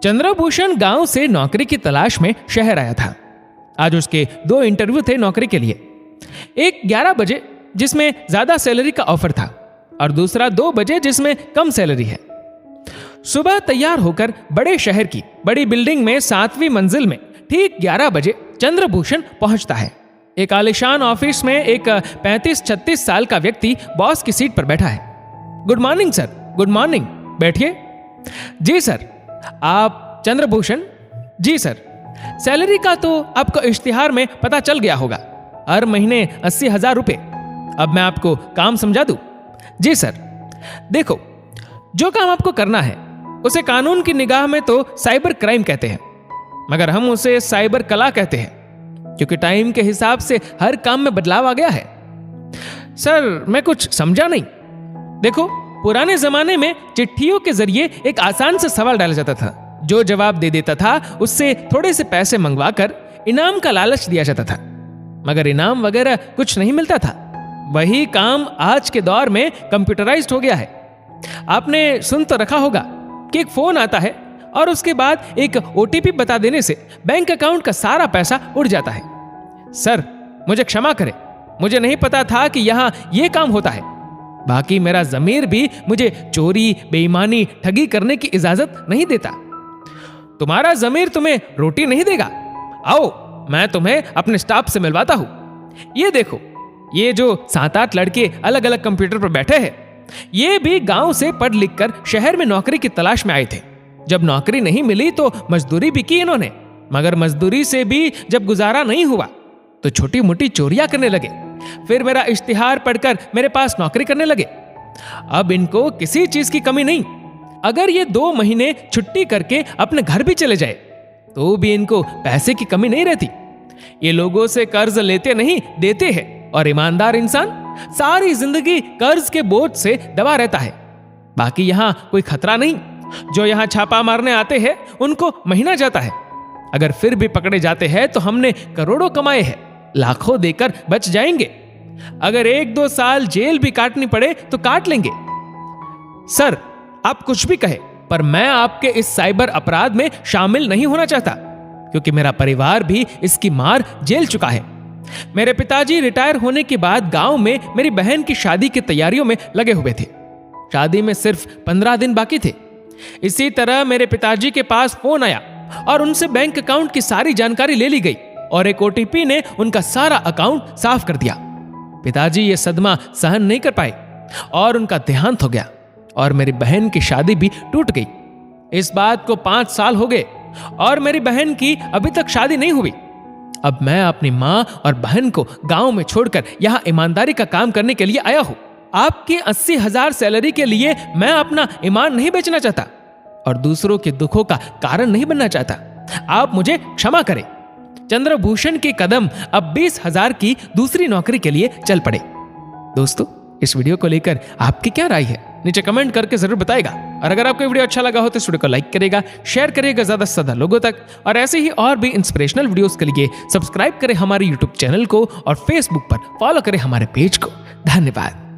चंद्रभूषण गांव से नौकरी की तलाश में शहर आया था। आज उसके 2 इंटरव्यू थे नौकरी के लिए। एक 11 बजे जिसमें ज्यादा सैलरी का ऑफर था और दूसरा 2 बजे जिसमें कम सैलरी है। सुबह तैयार होकर बड़े शहर की बड़ी बिल्डिंग में 7वीं मंजिल में ठीक 11 बजे चंद्रभूषण पहुंचता है। एक आलीशान ऑफिस में एक 35-36 साल का व्यक्ति बॉस की सीट पर बैठा है। Good morning sir. Good morning, बैठिए। जी सर। आप चंद्रभूषण? जी सर। सैलरी का तो आपको इश्तिहार में पता चल गया होगा, हर महीने 80,000 रुपए। अब मैं आपको काम समझा दूं? जी सर। देखो, जो काम आपको करना है उसे कानून की निगाह में तो साइबर क्राइम कहते हैं, मगर हम उसे साइबर कला कहते हैं, क्योंकि टाइम के हिसाब से हर काम में बदलाव आ गया है। सर, मैं कुछ समझा नहीं। देखो, पुराने जमाने में चिट्ठियों के जरिए एक आसान सा सवाल डाला जाता था। जो जवाब दे देता था उससे थोड़े से पैसे मंगवाकर इनाम का लालच दिया जाता था, मगर इनाम वगैरह कुछ नहीं मिलता था। वही काम आज के दौर में कंप्यूटराइज्ड हो गया है। आपने सुन तो रखा होगा कि एक फोन आता है और उसके बाद एक OTP बता देने से बैंक अकाउंट का सारा पैसा उड़ जाता है। सर, मुझे क्षमा करें, मुझे नहीं पता था कि यहां यह काम होता है। बाकी मेरा ज़मीर भी मुझे चोरी, बेईमानी, ठगी करने की इजाजत नहीं देता। तुम्हारा ज़मीर तुम्हें रोटी नहीं देगा। आओ, मैं तुम्हें अपने स्टाफ से मिलवाता हूं। ये देखो, ये जो 7-8 लड़के अलग अलग कंप्यूटर पर बैठे हैं, ये भी गांव से पढ़ लिख कर शहर में नौकरी की तलाश में आए थे। जब नौकरी नहीं मिली तो मजदूरी भी की इन्होंने, मगर मजदूरी से भी जब गुजारा नहीं हुआ तो छोटी मोटी चोरियां करने लगे। फिर मेरा इश्तिहार पढ़कर मेरे पास नौकरी करने लगे। अब इनको किसी चीज की कमी नहीं। अगर ये 2 महीने छुट्टी करके अपने घर भी चले जाए तो भी इनको पैसे की कमी नहीं रहती। ये लोगों से कर्ज लेते नहीं, देते हैं, और ईमानदार इंसान सारी जिंदगी कर्ज के बोझ से दबा रहता है। बाकी यहां कोई खतरा नहीं। जो यहां छापा मारने आते हैं उनको महीना जाता है। अगर फिर भी पकड़े जाते हैं तो हमने करोड़ों कमाए हैं, लाखों देकर बच जाएंगे। अगर 1-2 साल जेल भी काटनी पड़े तो काट लेंगे। सर, आप कुछ भी कहे, पर मैं आपके इस साइबर अपराध में शामिल नहीं होना चाहता, क्योंकि मेरा परिवार भी इसकी मार झेल चुका है। मेरे पिताजी रिटायर होने के बाद गांव में मेरी बहन की शादी की तैयारियों में लगे हुए थे। शादी में सिर्फ 15 दिन बाकी थे। इसी तरह मेरे पिताजी के पास फोन आया और उनसे बैंक अकाउंट की सारी जानकारी ले ली गई और एक OTP ने उनका सारा अकाउंट साफ कर दिया। पिताजी ये सदमा सहन नहीं कर पाए और उनका देहांत हो गया और मेरी बहन की शादी भी टूट गई। इस बात को 5 साल हो गए और मेरी बहन की अभी तक शादी नहीं हुई। अब मैं अपनी माँ और बहन को गांव में छोड़कर यहाँ ईमानदारी का काम करने के लिए आया हूँ। आपकी 80,000 सैलरी के लिए मैं अपना ईमान नहीं बेचना चाहता और दूसरों के दुखों का कारण नहीं बनना चाहता। आप मुझे क्षमा करें। चंद्रभूषण के कदम अब 20,000 की दूसरी नौकरी के लिए चल पड़े। दोस्तों, इस वीडियो को लेकर आपकी क्या राय है, नीचे कमेंट करके जरूर बताएगा। और अगर आपको वीडियो अच्छा लगा हो तो इस वीडियो को लाइक करेगा, शेयर करेगा ज्यादा से ज्यादा लोगों तक, और ऐसे ही और भी इंस्पिरेशनल वीडियोस के लिए सब्सक्राइब करें हमारे YouTube चैनल को और Facebook पर फॉलो करें हमारे पेज को। धन्यवाद।